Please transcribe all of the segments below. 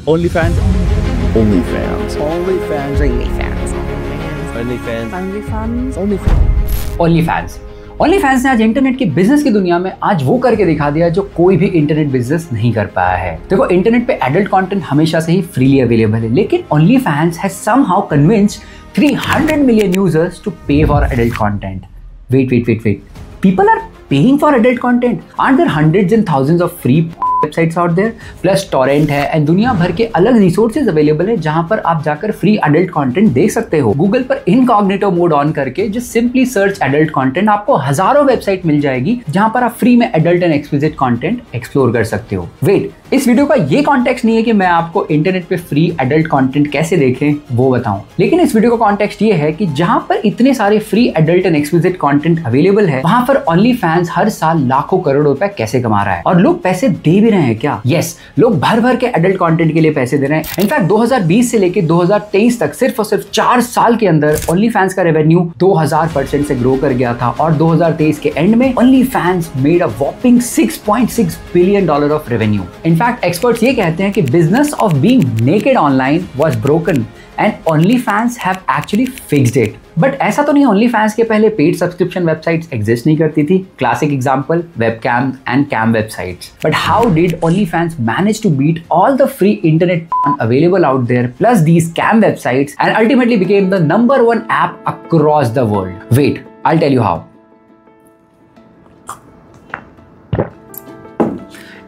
OnlyFans. OnlyFans. OnlyFans. OnlyFans ने आज internet की बिजनेस की दुनिया में आज वो करके दिखा दिया जो कोई भी इंटरनेट बिजनेस नहीं कर पाया है। देखो, इंटरनेट पे एडल्ट कंटेंट हमेशा से ही फ्रीली अवेलेबल है, लेकिन OnlyFans has somehow convinced 300 million users to pay for adult content. Wait. People are paying for adult content? Aren't there hundreds and thousands of free websites out there, plus torrent है and दुनिया भर के अलग resources available है जहां पर आप जाकर फ्री एडल्ट कंटेंट देख सकते हो। गूगल पर इनकॉग्निटो मोड ऑन करके just simply search adult content, आपको हजारों वेबसाइट मिल जाएगी जहां पर आप फ्री में adult and explicit content explore कर सकते हो। वेट, इस वीडियो का ये कॉन्टेक्स्ट नहीं है कि मैं आपको इंटरनेट पे फ्री एडल्ट कंटेंट कैसे देखें वो बताऊं, लेकिन इस वीडियो का कॉन्टेक्स्ट ये है कि जहां पर इतने सारे free adult and explicit content available है, वहां पर OnlyFans हर साल लाखों करोड़ों रुपए कैसे कमा रहा है। और लोग पैसे दे भी रहे हैं क्या? यस, लोग भर भर के एडल्ट कंटेंट के लिए पैसे दे रहे हैं। इनफैक्ट 2020 से लेकर 2023 तक सिर्फ और सिर्फ 4 साल के अंदर OnlyFans का रेवेन्यू 2000% से ग्रो कर गया था और 2023 के एंड में OnlyFans made a whopping $6.6 billion of revenue. In fact experts ये कहते हैं कि business of being naked online was broken and OnlyFans have actually fixed it. But ऐसा तो नहीं, OnlyFans के पहले पेड सब्सक्रिप्शन वेबसाइट्स एग्जिस्ट नहीं करती थी। Classic example webcam and cam websites. But how did OnlyFans manage to beat all the free internet available out there plus these cam websites and ultimately became the number 1 app across the world? Wait, I tell you how.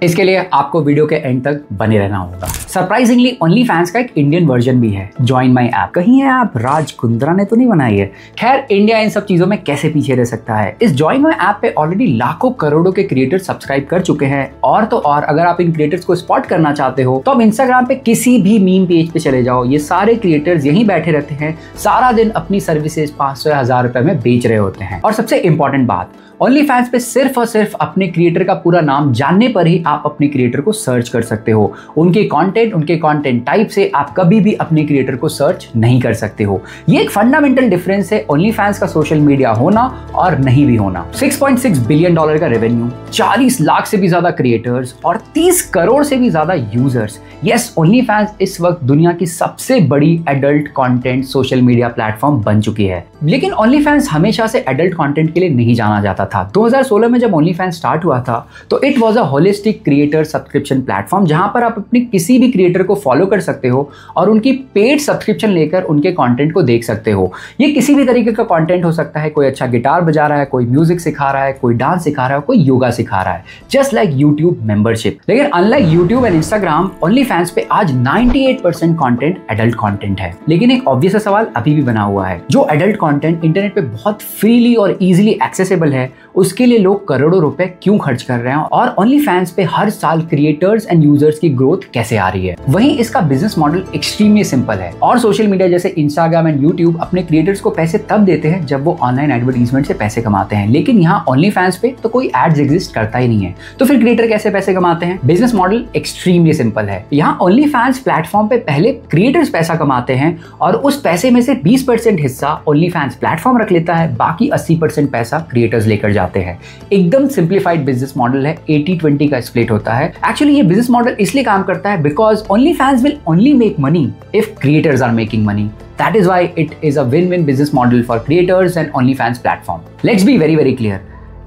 इसके लिए आपको video के and तक बने रहना होगा। Surprisingly OnlyFans का एक इंडियन वर्जन भी है, जॉइन माई ऐप। कहीं है आप राज कुंद्रा ने तो नहीं बनाई है? खैर, इंडिया इन सब चीजों में कैसे पीछे रह सकता है। इस जॉइन माई ऐप पे ऑलरेडी लाखों करोड़ों के क्रिएटर सब्सक्राइब कर चुके हैं। और तो और अगर आप इन क्रिएटर्स को स्पॉट करना चाहते हो तो आप इंस्टाग्राम पे किसी भी मीम पेज पे चले जाओ, ये सारे क्रिएटर्स यहीं बैठे रहते हैं, सारा दिन अपनी सर्विसेज 500 या 1000 रुपए में बेच रहे होते हैं। और सबसे इंपॉर्टेंट बात, OnlyFans पे सिर्फ और सिर्फ अपने क्रिएटर का पूरा नाम जानने पर ही आप अपने क्रिएटर को सर्च कर सकते हो। उनके कंटेंट टाइप से आप कभी भी अपने क्रिएटर को सर्च नहीं कर सकते हो। ये एक फंडामेंटल डिफरेंस है OnlyFans का सोशल मीडिया होना और नहीं भी होना। $6.6 बिलियन का रेवेन्यू, 40 लाख से भी ज्यादा क्रिएटर्स और 30 करोड़ से भी ज्यादा यूजर्स। यस, OnlyFans इस वक्त दुनिया की सबसे बड़ी adult content social media platform बन चुकी है। लेकिन OnlyFans हमेशा से एडल्ट कंटेंट के लिए नहीं जाना जाता था। 2016 में जब OnlyFans स्टार्ट हुआ था तो it was a holistic creator subscription platform जहां पर आप अपने किसी भी क्रिएटर को फॉलो कर सकते हो और उनकी पेड सब्सक्रिप्शन लेकर उनके कंटेंट को देख सकते हो। ये किसी भी तरीके का कंटेंट हो सकता है, कोई अच्छा गिटार बजा रहा है, कोई म्यूजिक सिखा रहा है, कोई डांस सिखा रहा है, कोई योगा सिखा रहा है, जस्ट लाइक यूट्यूब मेंबरशिप। लेकिन unlike YouTube and Instagram, OnlyFans पे आज 98% कंटेंट एडल्ट कंटेंट है। लेकिन एक ऑब्वियस सवाल अभी भी बना हुआ है, जो एडल्ट कंटेंट इंटरनेट पे बहुत फ्रीली और इजीली एक्सेसिबल है, उसके लिए लोग करोड़ों रुपए क्यों खर्च कर रहे हैं और OnlyFans पे हर साल क्रिएटर्स एंड यूजर्स की ग्रोथ कैसे आ रही है? वहीं इसका बिजनेस मॉडल एक्सट्रीमली सिंपल है। और सोशल मीडिया जैसे इंस्टाग्राम एंड यूट्यूब अपने क्रिएटर्स को पैसे तब देते हैं जब वो ऑनलाइन एडवर्टाइजमेंट से पैसे कमाते हैं, लेकिन यहाँ OnlyFans पे तो कोई एड्स एग्जिस्ट करता ही नहीं है। तो फिर क्रिएटर कैसे पैसे कमाते हैं? बिजनेस मॉडल एक्सट्रीमली सिंपल है। यहाँ OnlyFans प्लेटफॉर्म पे पहले क्रिएटर्स पैसा कमाते हैं और उस पैसे में से 20% हिस्सा OnlyFans प्लेटफॉर्म रख लेता है, बाकी 80% पैसा क्रिएटर्स लेकर जाते हैं। एकदम सिंप्लीफाइड बिजनेस मॉडल है, 80-20 का स्प्लिट होता है। एक्चुअली ये बिजनेस मॉडल इसलिए काम करता है because OnlyFans will only make money if creators are making money. That is why it is a win-win business model for creators and OnlyFans platform. Let's be very clear.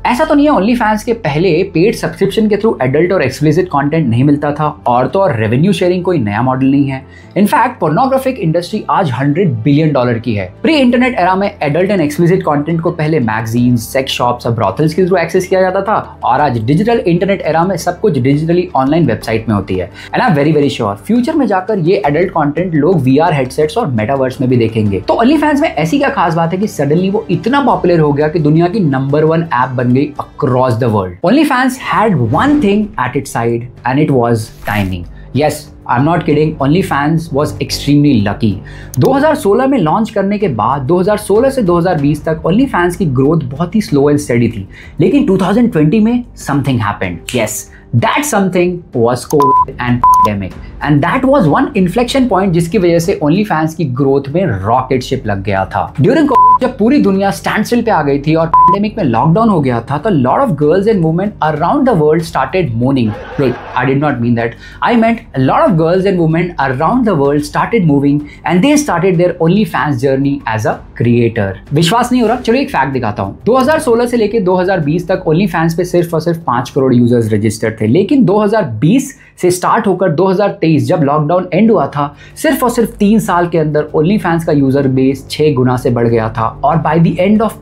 ऐसा तो नहीं है OnlyFans के पहले पेड सब्सक्रिप्शन के through adult और explicit content नहीं मिलता था और तो और रेवेन्यू शेयरिंग कोई नया मॉडल नहीं है। इनफैक्ट पोर्नोग्राफिक इंडस्ट्री आज $100 बिलियन की है। प्री इंटरनेट एरा में एडल्ट एंड एक्सप्लिसिट कंटेंट को पहले मैगजीन्स, सेक्स शॉप्स और ब्रॉथल्स के थ्रू एक्सेस किया जाता था और आज डिजिटल इंटरनेट एरा में सब कुछ डिजिटली ऑनलाइन वेबसाइट में होती है। And I am very sure future में जाकर ये एडल्ट कंटेंट लोग VR हेडसेट्स और मेटावर्स में भी देखेंगे। तो OnlyFans में ऐसी क्या खास बात है कि सडनली वो इतना पॉपुलर हो गया कि दुनिया की नंबर 1 ऐप बन गई across the world? OnlyFans had one thing at its side and it was timing. Yes, I'm not kidding, OnlyFans was extremely lucky. 2016 में लॉन्च करने के बाद 2016 से 2020 तक OnlyFans की ग्रोथ बहुत ही स्लो एंड स्टेडी थी, लेकिन 2020 में something happened. Yes, that something was Covid and pandemic, and that was one inflection point जिसकी वजह से ओनली फैंस की ग्रोथ में रॉकेट शिप लग गया था। ड्यूरिंग कोविड जब पूरी दुनिया स्टैंड स्टिल पे आ गई थी और पैंडेमिक में लॉकडाउन हो गया था, तो lot of girls and women around the world started morning. Wait, I did not mean that, I meant lot of girls and women around the world started moving and they started their OnlyFans journey as a creator. विश्वास नहीं हो रहा? चलो एक fact दिखाता हूँ। 2016 से लेकर 2020 तक ओनली फैंस पे सिर्फ और सिर्फ 5 करोड़ यूजर्स रजिस्टर्ड थे, लेकिन 2020 से स्टार्ट होकर 2023 जब लॉकडाउन एंड हुआ था, सिर्फ और सिर्फ 3 साल के अंदर ओनली फैंस का यूजर बेस 6 गुना से बढ़ गया था और by the end of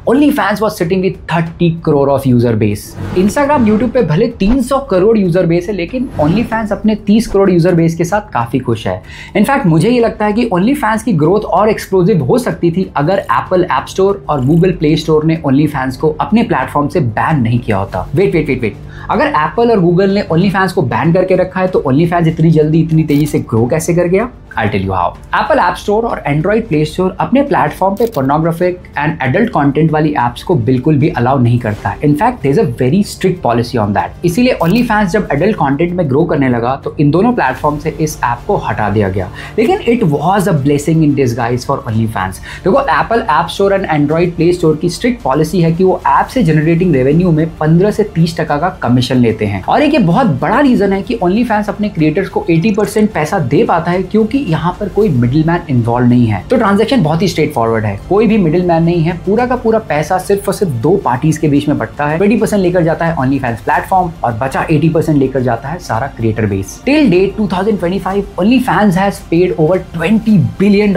OnlyFans was sitting with 30 crore of user base. Instagram, YouTube पे भले 300 करोड़ यूजर बेस है, लेकिन OnlyFans अपने 30 करोड़ यूजर बेस के साथ काफी खुश है। इनफैक्ट मुझे ये लगता है कि OnlyFans की ग्रोथ और एक्सप्लोसिव हो सकती थी अगर एप्पल ऐप स्टोर और गूगल प्ले स्टोर ने OnlyFans को अपने प्लेटफॉर्म से बैन नहीं किया होता। वेट, अगर एप्पल और गूगल ने OnlyFans को बैन करके रखा है तो OnlyFans इतनी जल्दी इतनी तेजी से ग्रो कैसे कर गया? I'll tell you how. Apple App Store और एंड्रॉइड प्ले स्टोर अपने प्लेटफॉर्म पे पोर्नोग्राफिक एंड एडल्ट कंटेंट वाली एप्स को बिल्कुल भी अलाउ नहीं करता है। In fact there is a very strict policy on that. इसीलिए OnlyFans जब एडल्ट कंटेंट में ग्रो करने लगा तो इन दोनों प्लेटफॉर्म से इस ऐप को हटा दिया गया, लेकिन it was a blessing in disguise for OnlyFans। देखो, Apple App store and Android Play store की स्ट्रिक्ट पॉलिसी है कि वो ऐप से जनरेटिंग रेवेन्यू में 15 से 30% का कमीशन लेते हैं, और एक ये बहुत बड़ा रीजन है कि OnlyFans अपने क्रिएटर्स को 80% पैसा दे पाता है क्योंकि यहाँ पर कोई मिडिलमैन इन्वॉल्व नहीं है। तो ट्रांजैक्शन बहुत ही स्ट्रेट फॉरवर्ड है, कोई भी मिडिलमैन नहीं है, पूरा का पूरा पैसा सिर्फ और सिर्फ 2 पार्टीज के बीच में बंटता है। 20% लेकर जाता है OnlyFans प्लेटफॉर्म और बचा 80% लेकर जाता है सारा creator base. Till date 2025 OnlyFans has paid over $20 billion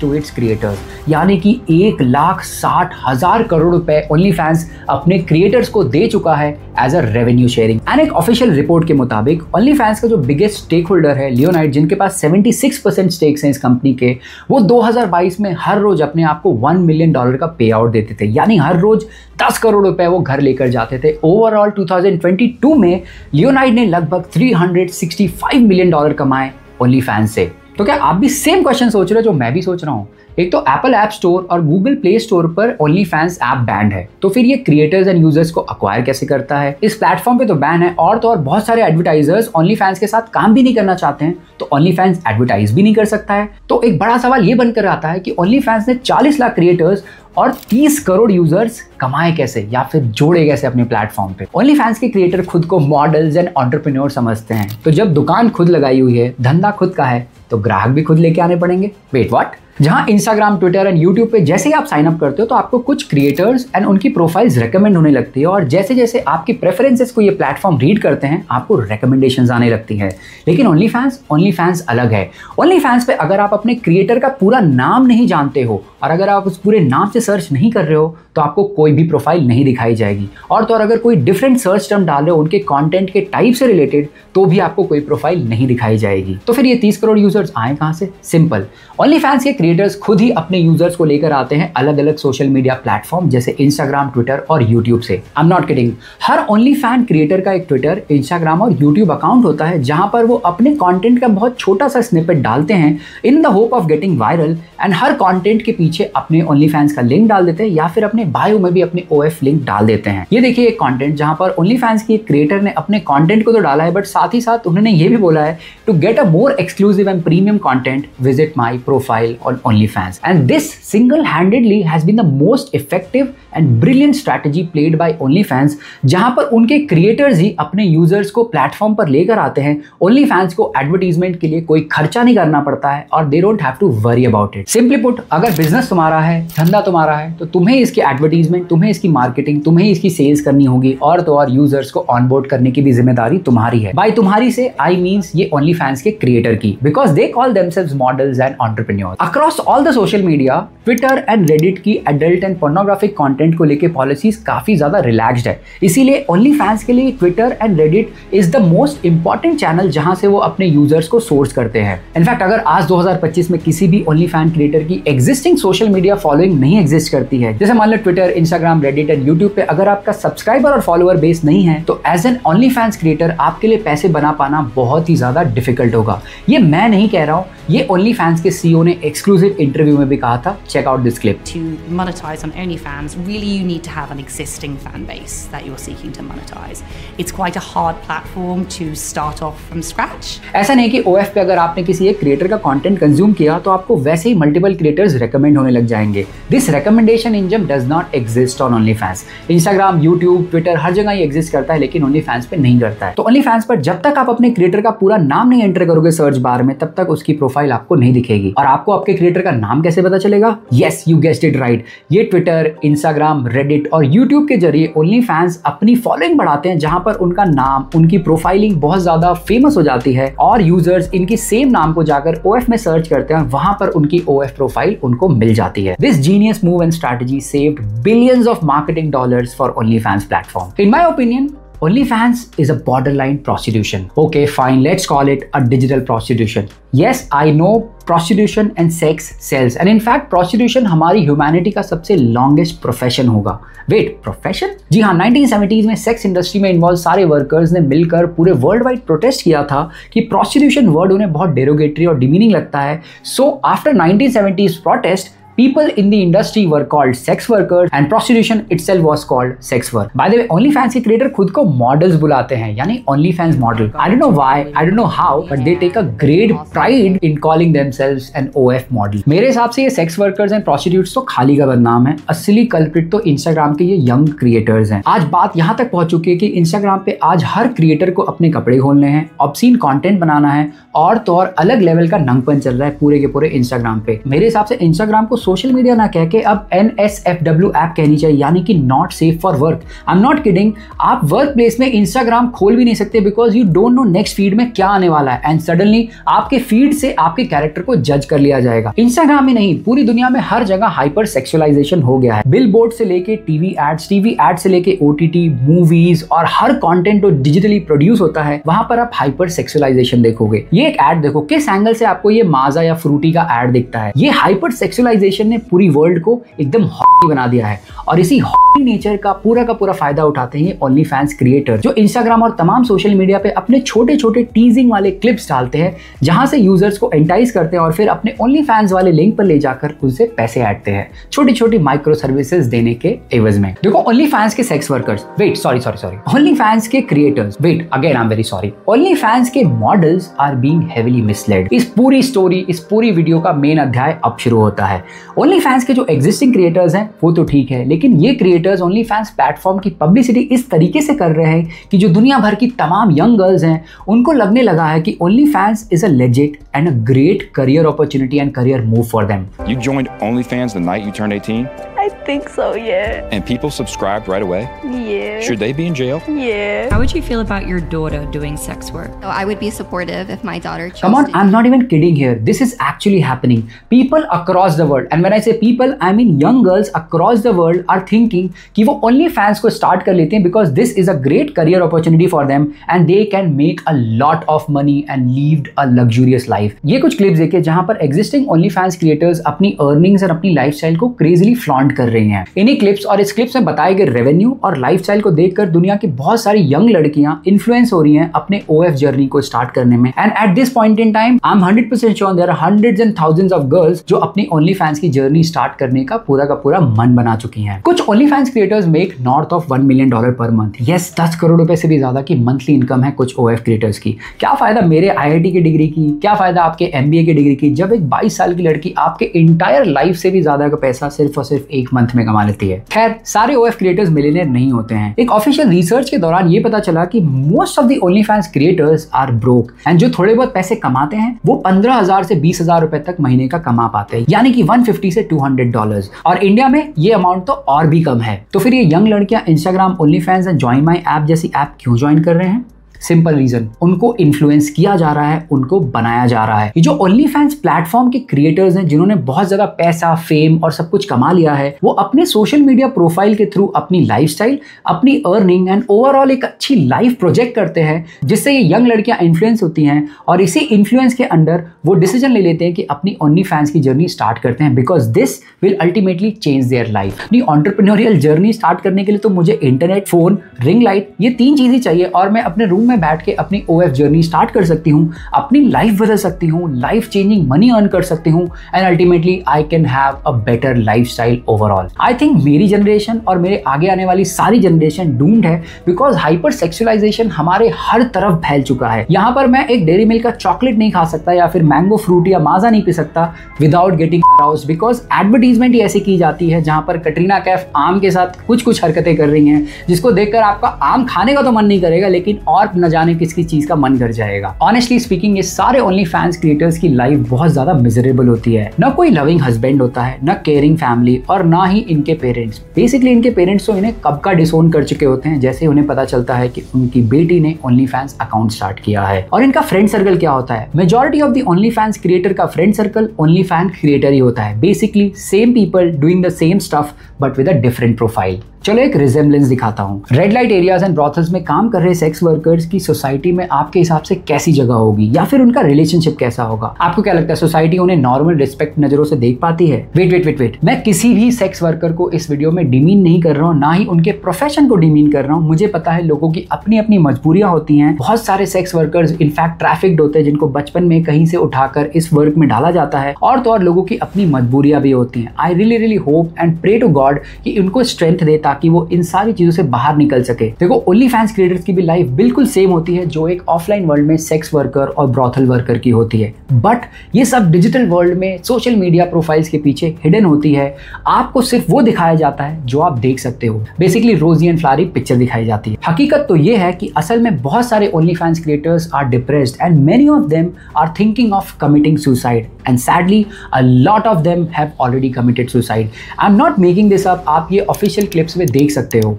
to its creators, यानी कि 1,60,000 करोड़ रुपए OnlyFans अपने क्रिएटर्स को दे चुका है as a revenue sharing. And एक ऑफिशियल रिपोर्ट के मुताबिक OnlyFans का जो बिगेस्ट स्टेक होल्डर है लियोनाइट, जिनके पास 76% स्टेक्स हैं इस कंपनी के, वो 2022 में हर रोज अपने आप को $1 मिलियन का पे आउट देते थे, यानी हर रोज 10 करोड़ रुपए वो घर लेकर जाते थे। ओवरऑल 2022 में लियोनाइट ने लगभग $365 मिलियन कमाए OnlyFans से। तो क्या आप भी सेम क्वेश्चन सोच रहे हो जो मैं भी सोच रहा हूँ? एक तो एप्पल ऐप स्टोर और गूगल प्ले स्टोर पर OnlyFans ऐप बैंड है, तो फिर ये क्रिएटर्स एंड यूजर्स को अक्वायर कैसे करता है? इस प्लेटफॉर्म पे तो बैन है, और तो और बहुत सारे एडवर्टाइजर्स OnlyFans के साथ काम भी नहीं करना चाहते हैं, तो OnlyFans एडवर्टाइज भी नहीं कर सकता है। तो एक बड़ा सवाल ये बनकर आता है कि OnlyFans ने 40 लाख क्रिएटर्स और 30 करोड़ यूजर्स कमाए कैसे, या फिर जोड़े कैसे अपने प्लेटफॉर्म पे? OnlyFans के क्रिएटर खुद को मॉडल्स एंड एंटरप्रेन्योर समझते हैं, तो जब दुकान खुद लगाई हुई है, धंधा खुद का है, तो ग्राहक भी खुद लेके आने पड़ेंगे। Wait, what? जहां इंस्टाग्राम, ट्विटर एंड यूट्यूब पे जैसे ही आप साइन अप करते हो तो आपको कुछ क्रिएटर्स एंड उनकी प्रोफाइल्स रेकमेंड होने लगती है, और जैसे जैसे आपकी प्रेफरेंसेस को ये प्लेटफॉर्म रीड करते हैं आपको रेकमेंडेशंस आने लगती है। लेकिन OnlyFans अलग है। OnlyFans पे अगर आप अपने क्रिएटर का पूरा नाम नहीं जानते हो और अगर आप उस पूरे नाम से सर्च नहीं कर रहे हो तो आपको कोई भी प्रोफाइल नहीं दिखाई जाएगी, और तो और अगर कोई डिफरेंट सर्च टर्म डाल रहे हो उनके कंटेंट के टाइप से रिलेटेड तो भी आपको कोई प्रोफाइल नहीं दिखाई जाएगी। तो फिर ये 30 करोड़ यूजर्स आए कहां से? सिंपल, OnlyFans के क्रिएटर्स खुद ही अपने यूजर्स को लेकर आते हैं अलग अलग सोशल मीडिया प्लेटफॉर्म जैसे इंस्टाग्राम, ट्विटर और यूट्यूब से। आई am not kidding, her OnlyFans creator का एक ट्विटर, इंस्टाग्राम और यूट्यूब अकाउंट होता है जहां पर वो अपने कंटेंट का बहुत छोटा सा स्निपेट डालते हैं in the hope of getting viral, and her content के पीछे अपने OnlyFans का लिंक डाल देते हैं या फिर अपने बायो में भी अपने OF लिंक डाल देते हैं। ये देखिए एक कंटेंट जहां पर OnlyFans की क्रिएटर ने अपने कंटेंट को तो डाला है, बट साथ ही साथ उन्होंने ये भी बोला है to get a more exclusive and premium content visit my profile on OnlyFans, and this single-handedly has been the most effective and brilliant strategy played by OnlyFans, जहां पर उनके क्रिएटर्स ही अपने यूजर्स को प्लेटफॉर्म पर लेकर आते हैं। OnlyFans को एडवर्टीजमेंट के लिए कोई खर्चा नहीं करना पड़ता है और they don't have to worry about it. Simply put, अगर बिजनेस तुम्हारा है, धंधा तुम्हारा है, तो तुम्हें इसकी एडवर्टीजमेंट, तुम्हें इसकी मार्केटिंग, तुम्हें इसकी सेल्स करनी होगी, और तो और यूजर्स को ऑनबोर्ड करने की भी जिम्मेदारी तुम्हारी है। बाय तुम्हारी से आई मींस ये OnlyFans के क्रिएटर की, because they call themselves models and entrepreneurs. Across all the social media, Twitter and Reddit की एडल्ट एंड पोर्नोग्राफिक कंटेंट को लेके पॉलिसीज काफी ज्यादा रिलैक्स्ड है, इसीलिए OnlyFans के लिए Twitter and Reddit is the most important channel जहां से वो अपने यूजर्स को सोर्स करते हैं। इनफैक्ट अगर आज 2025 में किसी भी OnlyFans क्रिएटर की एग्जिस्टिंग सोशल मीडिया फॉलोइंग नहीं एग्जिस्ट करती है, जैसे मान लो Twitter, Instagram, Reddit and YouTube पे अगर आपका सब्सक्राइबर और फॉलोअर बेस नहीं है, तो एज एन OnlyFans क्रिएटर आपके लिए पैसे बना पाना बहुत ही ज्यादा डिफिकल्ट होगा। ये मैं नहीं कह रहा हूं, ये OnlyFans के CEO ने एक्सक्लूसिव एक्सक्लूसिव इंटरव्यू में भी कहा था। Check out this clip. To monetize on OnlyFans, really you need to have an existing fan base that you're seeking to monetize. It's quite a hard platform to start off from scratch. ऐसा नहीं कि OF पे अगर आपने किसी एक creator का content consume किया तो आपको वैसे ही मल्टीपल क्रिएटर्स रेकमेंड होने लग जाएंगे। This recommendation engine does not exist on OnlyFans। Instagram, YouTube, Twitter हर जगह ये एग्जिस्ट करता है, लेकिन OnlyFans पे नहीं करता है। तो OnlyFans पर जब तक आप अपने क्रिएटर का पूरा नाम नहीं एंटर करोगे सर्च बार में, तब तक उसकी प्रोफाइल आपको नहीं दिखेगी। और आपको आपके क्रिएटर का नाम कैसे पता चलेगा? Yes, you guessed it right. ये ट्विटर, इंस्टाग्राम, रेडिट और यूट्यूब के जरिए OnlyFans अपनी फॉलोइंग बढ़ाते हैं, जहां पर उनका नाम, उनकी प्रोफाइलिंग बहुत ज्यादा फेमस हो जाती है और यूजर्स इनकी सेम नाम को जाकर OF में सर्च करते हैं और वहां पर उनकी OF प्रोफाइल उनको मिल जाती है। This genius move and strategy saved billions of marketing dollars for OnlyFans platform. In my opinion, OnlyFans is a borderline prostitution. Okay, fine, let's call it a digital prostitution. Yes, I know prostitution and sex sells. And in fact, prostitution हमारी humanity का सबसे longest profession होगा। Wait, profession? जी हाँ, 1970s में sex industry में involve सारे workers ने मिलकर पूरे वर्ल्ड वाइड प्रोटेस्ट किया था कि prostitution वर्ड उन्हें बहुत डेरोगेटरी और डिमीनिंग लगता है। So after 1970s protest, people in the industry were called sex workers and prostitution itself was called sex work. By the way, OnlyFans के क्रिएटर खुद को मॉडल्स बुलाते हैं, यानी OnlyFans model. I don't know why, I don't know how, but they take a great pride in calling themselves an OF model. मेरे हिसाब से ये सेक्स वर्कर्स एंड प्रोस्टिट्यूट्स तो खाली का बदनाम है। असली कल्प्रिट तो इंस्टाग्राम के ये यंग क्रिएटर्स हैं। आज बात यहाँ तक पहुंच चुकी है कि इंस्टाग्राम पे आज हर क्रिएटर को अपने कपड़े खोलने हैं, ऑब्सीन कंटेंट बनाना है और तो और अलग लेवल का नंगपन चल रहा है पूरे के पूरे इंस्टाग्राम पे। मेरे हिसाब से इंस्टाग्राम को सोशल मीडिया ना कह के अब NSFW ऐप कहनी चाहिए, यानी कि not safe for work. I am not kidding, आप वर्क प्लेस में इंस्टाग्राम खोल भी नहीं सकते because you don't know next feed में क्या आने वाला है एंड सडनली आपके फीड से आपके कैरेक्टर को जज कर लिया जाएगा। इंस्टाग्राम में नहीं, पूरी दुनिया में हर जगह हाइपर सेक्सुअलाइजेशन हो गया है। बिल बोर्ड से लेके टीवी एड से लेके OTT, मूवीज और हर कंटेंट जो डिजिटली प्रोड्यूस होता है वहां पर आप हाइपर सेक्सुअलाइजेशन देखोगे। ये एक एड देखो, किस एंगल से आपको ये माजा या फ्रूटी का एड दिखता है। ये हाइपर सेक्सुअलाइजेशन ने पूरी वर्ल्ड को एकदम हॉटी बना दिया है और इसी हॉटी नेचर का पूरा फायदा उठाते हैं OnlyFans क्रिएटर, जो इंस्टाग्राम और तमाम सोशल मीडिया पे अपने छोटे छोटे टीजिंग वाले क्लिप्स डालते हैं जहां से यूजर्स को एंटाइज करते हैं और फिर अपने OnlyFans वाले लिंक पर ले जाकर उनसे पैसे ऐंठते हैं छोटी छोटी माइक्रो सर्विसेज देने के एवज में। देखो, OnlyFans के sex workers, wait sorry OnlyFans के creators, wait again I am very sorry, OnlyFans के models are being heavily misled. इस पूरी स्टोरी, इस पूरी वीडियो का मेन अध्याय अब शुरू होता है। OnlyFans के जो एग्जिस्टिंग क्रिएटर्स हैं वो तो ठीक है, लेकिन ये क्रिएटर्स OnlyFans प्लेटफॉर्म की पब्लिसिटी इस तरीके से कर रहे हैं कि जो दुनिया भर की तमाम यंग गर्ल्स हैं उनको लगने लगा है कि OnlyFans is a legit and a great career opportunity and career move for them. You joined OnlyFans the night you turned 18? I think so, yeah. And people subscribed right away? Yeah. Should they be in jail? Yeah. How would you feel about your daughter doing sex work? So I would be supportive if my daughter chose Come on, to. I'm not even kidding here. This is actually happening. People across the world, and when I say people, I mean young girls across the world are thinking कि वो OnlyFans को start कर लेते हैं because this is a great career opportunity for them and they can make a lot of money and live a luxurious life. ये कुछ clips देखे जहां पर existing OnlyFans creators अपनी earnings और अपनी lifestyle को crazily flaunt कर रही हैं। इन्हीं क्लिप्स और इस क्लिप्स में बताए गए रेवेन्यू और लाइफस्टाइल को देखकर दुनिया की बहुत सारी यंग लड़कियां इन्फ्लुएंस हो रही हैं अपने OF जर्नी को स्टार्ट करने में। And at this point in time I am 100% sure there are hundreds and thousands of girls जो अपनी OnlyFans की जर्नी स्टार्ट करने का पूरा मन बना चुकी हैं। कुछ OnlyFans creators make north of $1 million per month. Yes, 10 crore रुपए से भी ज्यादा की मंथली इनकम है कुछ OF क्रिएटर्स की। क्या फायदा मेरे IIT की डिग्री की, क्या फायदा आपके MBA की डिग्री की, जब एक 22 साल की लड़की आपके इंटायर लाइफ से भी ज्यादा का पैसा सिर्फ और सिर्फ एक मंथ में कमा लेती है। खैर, सारे OF क्रिएटर्स मिलियनियर नहीं होते हैं। एक ऑफिशियल रिसर्च के दौरान ये पता चला कि most of the OnlyFans creators are broke and जो थोड़े बहुत पैसे कमाते हैं वो 15,000 से 20,000 रुपए तक महीने का कमा पाते हैं, यानी कि $150 से $200। और इंडिया में ये अमाउंट तो और भी कम है। तो फिर ये यंग लड़कियां Instagram, OnlyFans and join my app जैसी ऐप क्यों ज्वाइन कर रहे हैं? सिंपल रीजन, उनको इन्फ्लुएंस किया जा रहा है, उनको बनाया जा रहा है। ये जो OnlyFans प्लेटफॉर्म के क्रिएटर्स हैं जिन्होंने बहुत ज्यादा पैसा, फेम और सब कुछ कमा लिया है, वो अपने सोशल मीडिया प्रोफाइल के थ्रू अपनी लाइफस्टाइल, अपनी अर्निंग एंड ओवरऑल एक अच्छी लाइफ प्रोजेक्ट करते हैं जिससे ये यंग लड़कियां इन्फ्लुएंस होती हैं और इसी इन्फ्लुएंस के अंडर वो डिसीजन ले लेते हैं कि अपनी OnlyFans की जर्नी स्टार्ट करते हैं because this will ultimately change their life. अपनी एंटरप्रेन्योरियल जर्नी स्टार्ट करने के लिए तो मुझे इंटरनेट, फोन, रिंग लाइट, ये 3 चीजें चाहिए और मैं अपने रूम में में बैठ के अपनी OF जर्नी स्टार्ट कर सकती हूँ, अपनी लाइफ बदल सकती हूँ, लाइफ चेंजिंग मनी अर्न कर सकती हूँ and ultimately I can have a better lifestyle overall. I think मेरी जनरेशन और मेरे आगे आने वाली सारी जनरेशन डूम्ड है बिकॉज हाइपर सेक्सुअलाइजेशन हमारे हर तरफ फैल चुका है। यहाँ पर मैं एक डेयरी मिल्क का चॉकलेट नहीं खा सकता या फिर मैंगो फ्रूट या माजा नहीं पी सकता without getting aroused because advertisement ही ऐसी की जाती है जहां पर कटरीना कैफ आम के साथ कुछ हरकतें कर रही हैं जिसको देखकर आपका आम खाने का तो मन नहीं करेगा लेकिन और न जाने किसकी चीज का मन कर जाएगा। ऑनेस्टली स्पीकिंग ये सारे ओनली फैंस क्रिएटर्स की लाइफ बहुत ज्यादा मिजरेबल होती है। न कोई लविंग हस्बैंड होता है, न केयरिंग फैमिली और ना ही इनके पेरेंट्स। बेसिकली इनके पेरेंट्स तो इन्हें कब का डिसोन कर चुके होते हैं जैसे उन्हें पता चलता है कि उनकी बेटी ने ओनली फैंस अकाउंट स्टार्ट किया है। और इनका फ्रेंड सर्कल क्या होता है? Majority of the only fans creator का friend circle only fan creator ही होता है। Basically same people doing the same stuff but with a different profile. चलो एक रिजेम्बलेंस दिखाता हूँ। Red light areas and brothels में काम कर रहे सेक्स वर्कर्स की सोसाइटी में आपके हिसाब से कैसी जगह होगी या फिर उनका रिलेशनशिप कैसा होगा? आपको क्या लगता है सोसाइटी उन्हें नॉर्मल रिस्पेक्ट नजरों से देख पाती है? वेट, मैं किसी भी सेक्स वर्कर को इस वीडियो में डिमीन नहीं कर रहा हूँ, ना ही उनके प्रोफेशन को डिमीन कर रहा हूँ। मुझे पता है लोगों की अपनी अपनी मजबूरियां होती हैं। बहुत सारे सेक्स वर्कर्स इनफैक्ट ट्रैफिक्ड होते हैं जिनको बचपन में कहीं से उठाकर इस वर्क में डाला जाता है और तो और लोगों की अपनी मजबूरियां भी होती हैं। I really hope and pray to God कि उनको स्ट्रेंथ दे ताकि वो इन सारी चीजों से बाहर निकल सके। देखो ओनली फैंस क्रिएटर्स की भी लाइफ बिल्कुल सेम होती है जो एक ऑफलाइन वर्ल्ड में सेक्स वर्कर और ब्रॉथल वर्कर की होती है, बट ये सब डिजिटल वर्ल्ड में सोशल मीडिया प्रोफाइल्स के पीछे हिडन होती है। आपको सिर्फ वो दिखाया जाता है जो आप देख सकते हो। बेसिकली रोजी एंड फ्लारी पिक्चर दिखाई जाती है। हकीकत तो ये है कि असल में बहुत सारे OnlyFans creators are depressed and many of them are thinking of committing suicide and sadly a lot of them have already committed suicide. I am not making this up, आप ये ऑफिशियल क्लिप्स में देख सकते हो।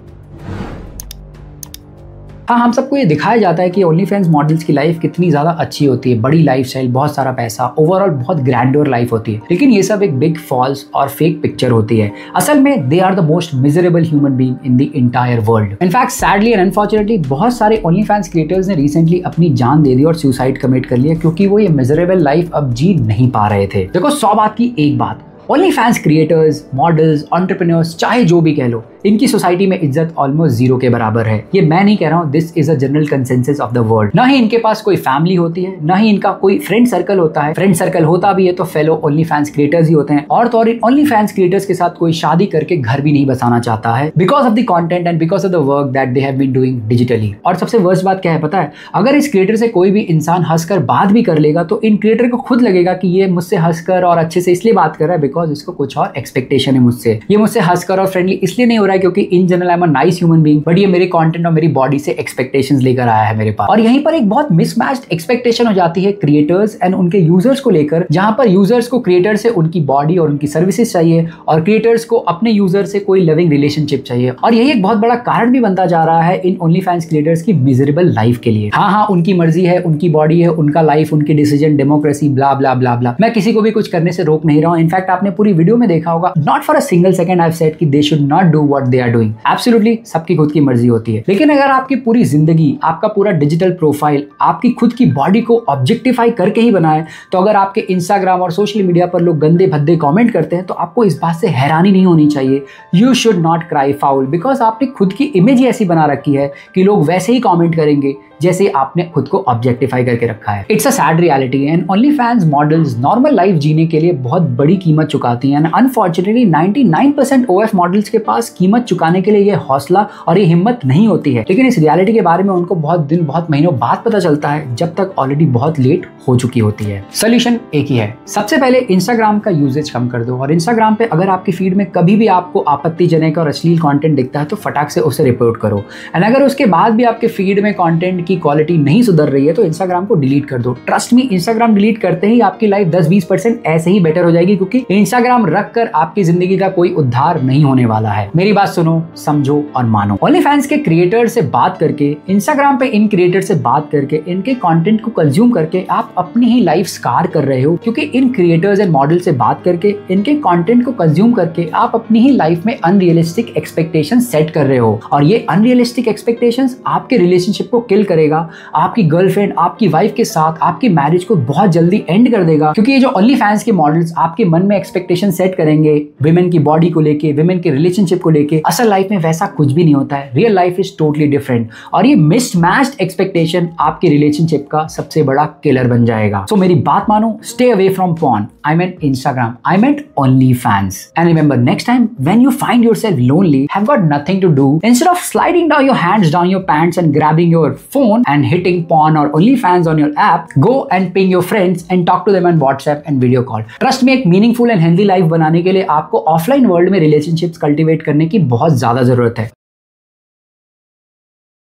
हाँ, हम सबको ये दिखाया जाता है कि ओनली फैंस मॉडल्स की लाइफ कितनी ज़्यादा अच्छी होती है, बड़ी लाइफस्टाइल, बहुत सारा पैसा, ओवरऑल बहुत ग्रैंडोर लाइफ होती है। लेकिन ये सब एक बिग फॉल्स और फेक पिक्चर होती है। असल में they are the most miserable human being in the entire world. In fact sadly and unfortunately बहुत सारे ओनली फैंस क्रिएटर्स ने रिसेंटली अपनी जान दे दी और सुसाइड कमिट कर लिया क्योंकि वो ये मिजरेबल लाइफ अब जी नहीं पा रहे थे। देखो 100 बात की एक बात, only fans creators, models, entrepreneurs, चाहे जो भी कह लो, इनकी सोसाइटी में इज्जत ऑलमोस्ट जीरो के बराबर है। ये मैं नहीं कह रहा हूँ, this is a general consensus of the world. ना ही इनके पास कोई फैमिली होती है, ना ही इनका कोई फ्रेंड सर्कल होता है। फ्रेंड सर्कल होता भी है तो फेलो ओनली फैंस क्रिएटर्स ही होते हैं और तो और इन ओनली फैंस क्रिएटर्स के साथ कोई शादी करके घर भी नहीं बसाना चाहता है because of the content and because of the work that they have been doing digitally. और सबसे वर्स्ट बात क्या है पता है? अगर इस क्रिएटर से कोई भी इंसान हंसकर बात भी कर लेगा तो इन क्रिएटर को खुद लगेगा कि ये मुझसे हंसकर और अच्छे से इसलिए बात कर रहा है बिकॉज इसको कुछ और एक्सपेक्टेशन है मुझसे। ये मुझसे हंसकर और फ्रेंडली इसलिए नहीं हो रहा है क्योंकि in general I am a nice human being, but ये मेरे कंटेंट और मेरी बॉडी से एक्सपेक्टेशंस लेकर आया है मेरे पास। और यहीं पर एक बहुत मिसमैच्ड एक्सपेक्टेशन हो जाती है क्रिएटर्स एंड उनके यूजर्स को लेकर, जहां पर यूजर्स को क्रिएटर से उनकी बॉडी और उनकी सर्विसेज चाहिए और क्रिएटर्स को अपने यूजर से कोई लविंग रिलेशनशिप चाहिए। और यही एक बहुत बड़ा कारण भी बनता जा रहा है इन ओनली फैंस क्रिएटर्स की मिजरेबल लाइफ के लिए। हाँ, उनकी मर्जी है, उनकी बॉडी है, उनका लाइफ, उनकी डिसीजन, डेमोक्रेसी, ब्ला ब्ला ब्ला ब्ला। मैं किसी को भी कुछ करने से रोक नहीं रहा हूं। इनफैक्ट आपने पूरी वीडियो में देखा होगा, not for a single second I have said कि they should not do what they are doing. Absolutely सबकी खुद की मर्जी होती है। लेकिन अगर आपकी पूरी जिंदगी, आपका पूरा डिजिटल प्रोफाइल आपकी खुद की बॉडी को ऑब्जेक्टिफाई करके ही बना है, तो अगर आपके इंस्टाग्राम और सोशल मीडिया पर लोग गंदे भद्दे कमेंट करते हैं तो आपको इस बात से हैरानी नहीं होनी चाहिए। You should not cry foul because आपने खुद की इमेज ही ऐसी बना रखी है कि लोग वैसे ही कमेंट करेंगे जैसे आपने खुद को ऑब्जेक्टिफाई करके रखा है। It's a sad reality and only fans models normal life जीने के लिए बहुत बड़ी कीमत चुकाती हैं। अनफॉर्चुनेटली 99% OF मॉडल्स के पास कीमत चुकाने के लिए ये हौसला और ये हिम्मत नहीं होती है। लेकिन इस रियलिटी के बारे में उनको बहुत दिन, बहुत महीनों बाद पता चलता है, जब तक ऑलरेडी बहुत लेट हो चुकी होती है। सोल्यूशन एक ही है, सबसे पहले इंस्टाग्राम का यूजेज कम कर दो। और इंस्टाग्राम पे अगर आपकी फीड में कभी भी आपको आपत्तिजनक और अश्लील कंटेंट दिखता है तो फटाक से उसे रिपोर्ट करो। एंड अगर उसके बाद भी आपके फीड में कंटेंट की क्वालिटी नहीं सुधर रही है तो इंस्टाग्राम को डिलीट कर दो। ट्रस्ट मी, इंस्टाग्राम डिलीट करते ही आपकी लाइफ 10-20% ऐसे ही बेटर हो जाएगी क्योंकि इंस्टाग्राम रख कर आपकी जिंदगी का कोई उद्धार नहीं होने वाला है। मेरी बात सुनो, समझो और मानो। ओनली फैंस के क्रिएटर से बात करके, इंस्टाग्राम पे इन क्रिएटर से बात करके, इनके कंटेंट को कंज्यूम करके आप अपनी ही लाइफ स्कार कर रहे हो क्योंकि इन क्रिएटर्स एंड मॉडल से बात करके, इनके कंटेंट को कंज्यूम करके आप अपनी ही लाइफ में अनरियलिस्टिक एक्सपेक्टेशन सेट कर रहे हो और ये अनरियलिस्टिक एक्सपेक्टेशंस आपके रिलेशनशिप को किल करेगा, आपकी गर्लफ्रेंड आपकी वाइफ के साथ आपकी मैरिज को बहुत जल्दी एंड कर देगा। क्योंकि ये जो ओनली फैंस के मॉडल्स आपके मन में एक्सपेक्टेशन सेट करेंगे विमेन की बॉडी को लेके, विमेन के रिलेशनशिप को लेके, असल लाइफ में वैसा कुछ भी नहीं होता है। Real life is totally different और ये मिसमैच्ड एक्सपेक्टेशन आपकी रिलेशनशिप का सबसे बड़ा किलर बन जाएगा। सो मेरी बात मानो, stay away from porn, I mean Instagram, I meant OnlyFans. And remember, next time when you find yourself lonely, have got nothing to do, instead of sliding down your hands down your pants and grabbing your phone and hitting porn or OnlyFans on your app, go and ping your friends and talk to them on WhatsApp and video call. Trust me, एक meaningful and healthy life बनाने के लिए आपको offline world में relationships cultivate करने की बहुत ज्यादा जरूरत है।